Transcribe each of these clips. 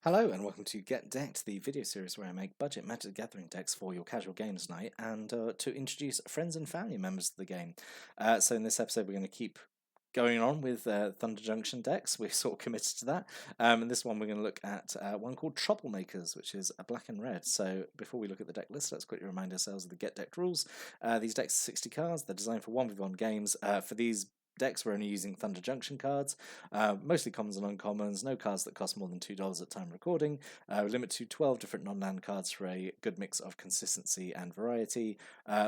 Hello and welcome to Get Decked, the video series where I make budget Magic the Gathering decks for your casual games night and to introduce friends and family members to the game. So in this episode we're going to keep going on with Thunder Junction decks. We're sort of committed to that. And this one we're going to look at one called Troublemakers, which is a black and red. So before we look at the deck list, let's quickly remind ourselves of the Get Decked rules. These decks are 60 cards. They're designed for 1v1 games. For these decks, we're only using Thunder Junction cards, mostly commons and uncommons, no cards that cost more than $2 at time of recording. We limit to 12 different non-land cards for a good mix of consistency and variety.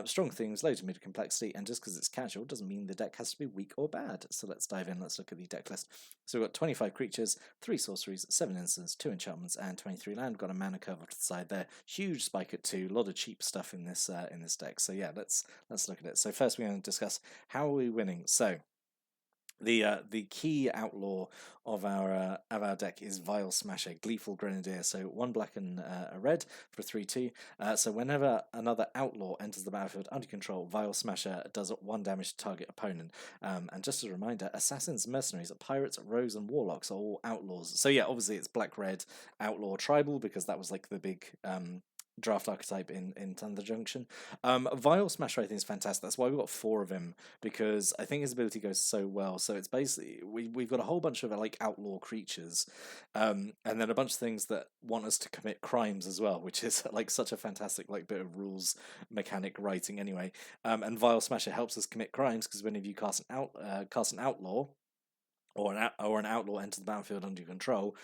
Strong themes, low to mid complexity, and just because it's casual doesn't mean the deck has to be weak or bad. So let's dive in, let's look at the deck list. So we've got 25 creatures, 3 sorceries, 7 instants, 2 enchantments, and 23 land. We've got a mana curve off to the side there. Huge spike at 2, a lot of cheap stuff in this deck. So yeah, let's look at it. So first we're going to discuss how are we winning. So the key outlaw of our deck is Vile Smasher, Gleeful Grenadier. So 1 black and a red for 3/2. So whenever another outlaw enters the battlefield under control, Vile Smasher does 1 damage to target opponent. And just as a reminder, assassins, mercenaries, pirates, rogues, and warlocks are all outlaws. So yeah, obviously it's black red outlaw tribal because that was like the big draft archetype in Thunder Junction. Vile Smasher I think is fantastic. That's why we've got 4 of him, because I think his ability goes so well. So it's basically we've got a whole bunch of like outlaw creatures, and then a bunch of things that want us to commit crimes as well, which is like such a fantastic like bit of rules mechanic writing anyway. And Vile Smasher helps us commit crimes because whenever you cast an outlaw, or an outlaw enters the battlefield under your control,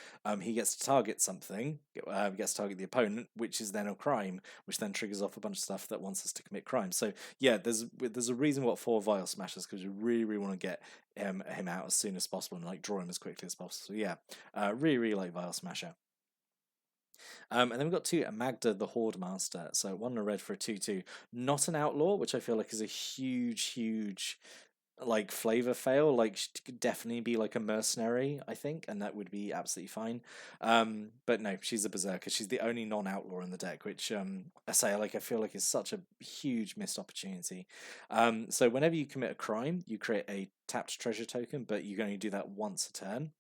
he gets to target something, gets to target the opponent, which is then a crime, which then triggers off a bunch of stuff that wants us to commit crime. So yeah, there's a reason what 4 Vile Smashers, because you really want to get him out as soon as possible and like draw him as quickly as possible. So yeah, really like Vile Smasher. And then we've got 2 Magda the Horde Master. So 1 and a red for a 2/2. Not an outlaw, which I feel like is a huge like flavor fail. Like she could definitely be like a mercenary, I think, and that would be absolutely fine. But no, she's a berserker. She's the only non-outlaw in the deck, which I feel like is such a huge missed opportunity. So whenever you commit a crime, you create a tapped treasure token, but you can only do that once a turn.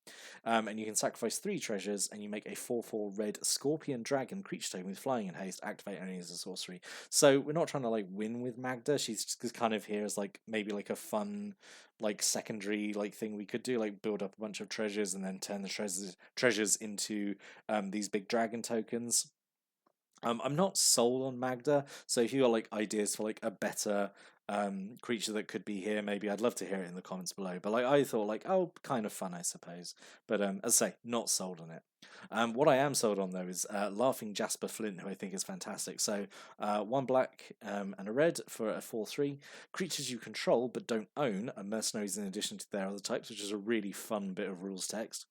And you can sacrifice 3 treasures, and you make a 4/4 red scorpion dragon creature token with flying and haste, activate only as a sorcery. So we're not trying to like win with Magda. She's just kind of here as like maybe like a fun like secondary like thing we could do, like build up a bunch of treasures and then turn the treasures into these big dragon tokens. I'm not sold on Magda, so if you got like ideas for like a better creature that could be here, maybe I'd love to hear it in the comments below. But like I thought like, oh, kind of fun I suppose. But as I say, not sold on it. What I am sold on though is Laughing Jasper Flint, who I think is fantastic. So 1 black and a red for a 4/3. Creatures you control but don't own are mercenaries in addition to their other types, which is a really fun bit of rules text.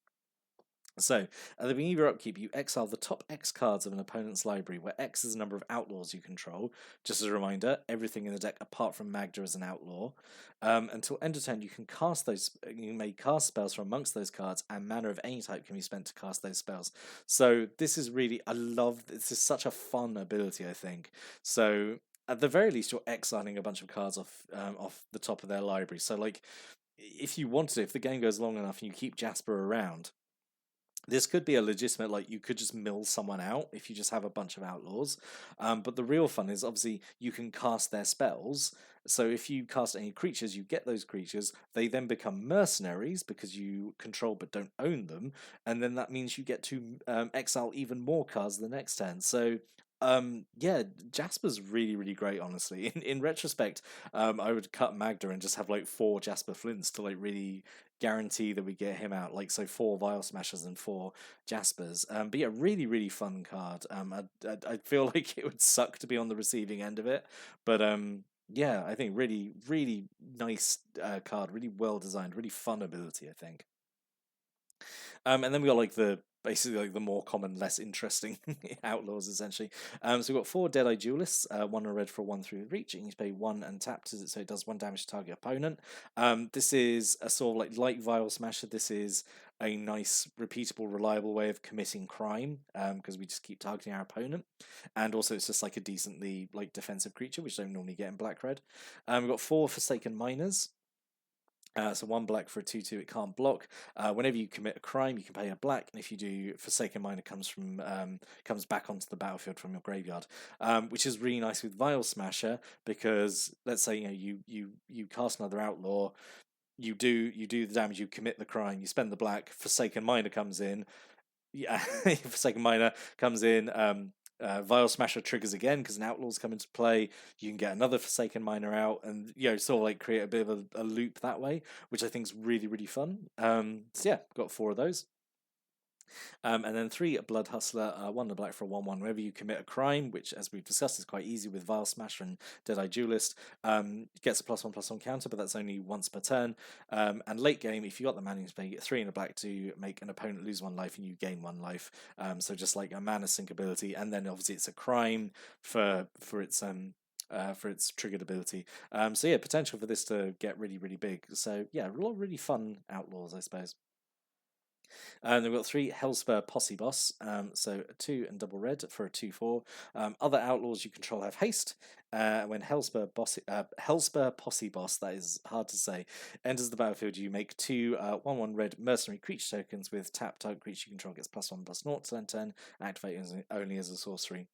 So, at the beginning of your upkeep, you exile the top X cards of an opponent's library, where X is the number of outlaws you control. Just as a reminder, everything in the deck apart from Magda is an outlaw. Until end of turn, you can cast those. You may cast spells from amongst those cards, and mana of any type can be spent to cast those spells. So this is really, I love. This is such a fun ability, I think. So at the very least, you're exiling a bunch of cards off the top of their library. So like, if you wanted to, if the game goes long enough and you keep Jasper around, this could be a legitimate, like, you could just mill someone out if you just have a bunch of outlaws. But the real fun is, obviously, you can cast their spells. So if you cast any creatures, you get those creatures. They then become mercenaries because you control but don't own them. And then that means you get to exile even more cards the next turn. So yeah, Jasper's really great, honestly. In retrospect, I would cut Magda and just have like 4 Jasper Flints to like really guarantee that we get him out, like, so 4 Vile Smashers and 4 Jaspers. But yeah, really fun card. I feel like it would suck to be on the receiving end of it, but yeah, I think really nice card, really well designed, really fun ability, I think. And then we got like the basically like the more common, less interesting outlaws essentially. So we've got 4 Deadeye Duelists, 1 a red for 1/3 reach, and you pay 1 and tap so it does 1 damage to target opponent. This is a sort of like light Vile Smasher. This is a nice, repeatable, reliable way of committing crime, because we just keep targeting our opponent, and also it's just like a decently like defensive creature, which don't normally get in black red. We've got 4 Forsaken Miners. So 1 black for a 2/2, it can't block. Whenever you commit a crime, you can pay a black, and if you do, Forsaken Miner comes back onto the battlefield from your graveyard, which is really nice with Vial Smasher because let's say you cast another outlaw, you do the damage, you commit the crime, you spend the black, Forsaken Miner comes in, yeah, Forsaken Miner comes in. Vial Smasher triggers again because an outlaw's come into play. You can get another Forsaken Miner out, and sort of like create a bit of a loop that way, which I think is really really fun. So yeah, got 4 of those. And then 3 Blood Hustler, 1 black for a 1/1. Whenever you commit a crime, which as we've discussed is quite easy with Vile Smasher and Deadeye Duelist, gets a +1/+1 counter, but that's only once per turn. And late game, if you got the mana, you pay 3 and a black to make an opponent lose 1 life and you gain 1 life. So just like a mana sync ability, and then obviously it's a crime for its triggered ability. So yeah, potential for this to get really really big. So yeah, a lot of really fun outlaws, I suppose. And we've got 3 Hellspur Posse Boss, so a 2 and double red for a 2/4. Other outlaws you control have haste. When Hellspur Posse Boss, that is hard to say, enters the battlefield, you make 2 1/1 red mercenary creature tokens with tap creature you control gets +1/+0 to end turn, activate only as a sorcery.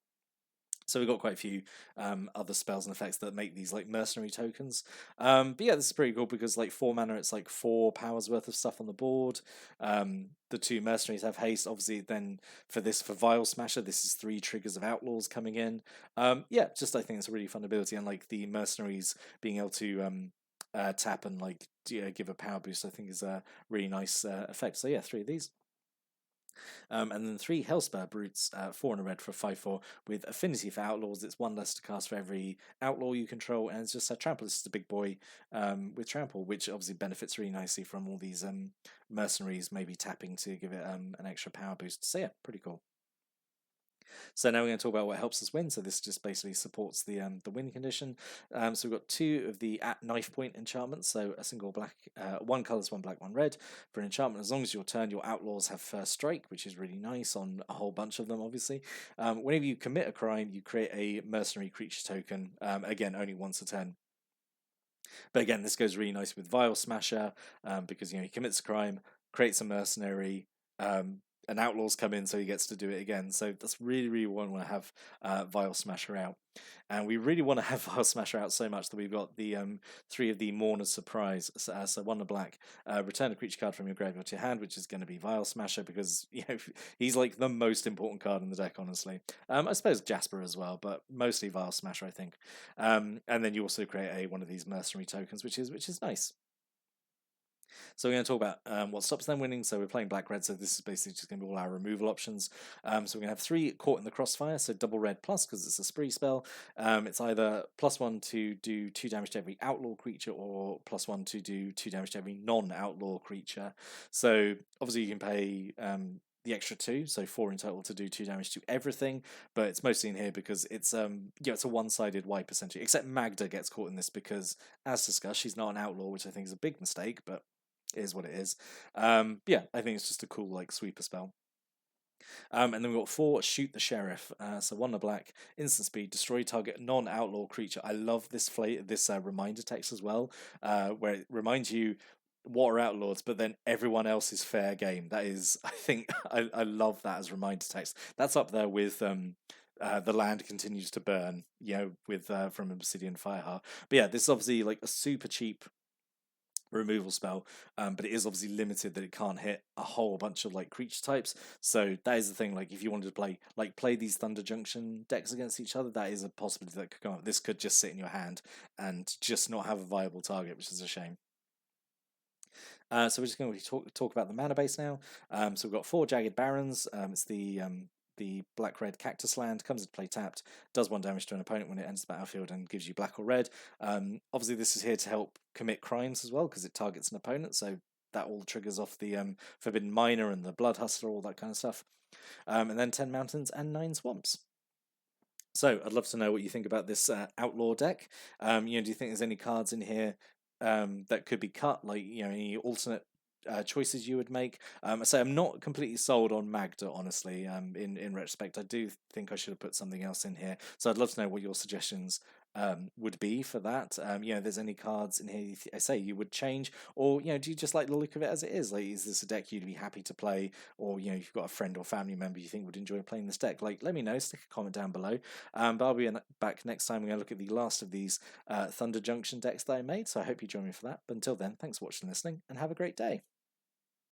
So we've got quite a few other spells and effects that make these like mercenary tokens. But yeah, this is pretty cool because like 4 mana, it's like 4 powers worth of stuff on the board. The 2 mercenaries have haste. Obviously, then for Vile Smasher, this is 3 triggers of outlaws coming in. Yeah, just I think it's a really fun ability, and like the mercenaries being able to tap and like give a power boost, I think is a really nice effect. So yeah, 3 of these. And then 3 Hellspur Brutes, 4 and a red for a 5/4 with affinity for outlaws. It's 1 less to cast for every outlaw you control, and it's just a trample. This is a big boy with trample, which obviously benefits really nicely from all these mercenaries maybe tapping to give it an extra power boost. So yeah, pretty cool. So now we're going to talk about what helps us win. So this just basically supports the win condition. So we've got 2 of the at knife point enchantments. So a single black, 1 colors, 1 black, 1 red for an enchantment. As long as your turn, your outlaws have first strike, which is really nice on a whole bunch of them. Obviously, whenever you commit a crime, you create a mercenary creature token. Again, only once a turn. But again, this goes really nice with Vile Smasher because he commits a crime, creates a mercenary. An outlaws come in, so he gets to do it again. So that's really, really want to have Vile Smasher out, and we really want to have Vile Smasher out so much that we've got the 3 of the Mourner's Surprise. So 1 a black, return a creature card from your graveyard to your hand, which is going to be Vile Smasher because he's like the most important card in the deck, honestly. I suppose Jasper as well, but mostly Vile Smasher, I think. And then you also create one of these mercenary tokens, which is nice. So we're going to talk about what stops them winning. So we're playing black-red, so this is basically just going to be all our removal options. So we're going to have 3 Caught in the Crossfire, so double red plus, because it's a spree spell. It's either +1 to do 2 damage to every outlaw creature, or +1 to do 2 damage to every non-outlaw creature. So obviously you can pay the extra 2, so 4 in total to do 2 damage to everything, but it's mostly in here because it's it's a one-sided wipe essentially, except Magda gets caught in this because, as discussed, she's not an outlaw, which I think is a big mistake, but it is what it is. Yeah, I think it's just a cool like sweeper spell. And then we've got 4 Shoot the Sheriff. So 1 a black, instant speed, destroy target non-outlaw creature. I love this reminder text as well, where it reminds you what are outlaws, but then everyone else is fair game. That is, I think, I love that as reminder text. That's up there with the land continues to burn, with from Obsidian Fireheart. But yeah, this is obviously like a super cheap removal spell, but it is obviously limited that it can't hit a whole bunch of like creature types. So that is the thing, like if you wanted to play these Thunder Junction decks against each other, that is a possibility that could come up. This could just sit in your hand and just not have a viable target, which is a shame. So we're just going to talk about the mana base now. So we've got 4 Jagged Barrens. It's the black-red cactus land, comes into play tapped, does 1 damage to an opponent when it enters the battlefield and gives you black or red. Obviously this is here to help commit crimes as well because it targets an opponent, so that all triggers off the Forbidden Miner and the Blood Hustler, all that kind of stuff. And then 10 mountains and 9 swamps. So I'd love to know what you think about this outlaw deck. Do you think there's any cards in here that could be cut, like any alternate choices you would make? I say I'm not completely sold on Magda, honestly. In retrospect, I do think I should have put something else in here. So I'd love to know what your suggestions would be for that. There's any cards in here I say you would change, or do you just like the look of it as it is? Like, is this a deck you'd be happy to play, or if you've got a friend or family member you think would enjoy playing this deck? Like, let me know. Stick a comment down below. But I'll be back next time. We're going to look at the last of these Thunder Junction decks that I made. So I hope you join me for that. But until then, thanks for watching and listening, and have a great day.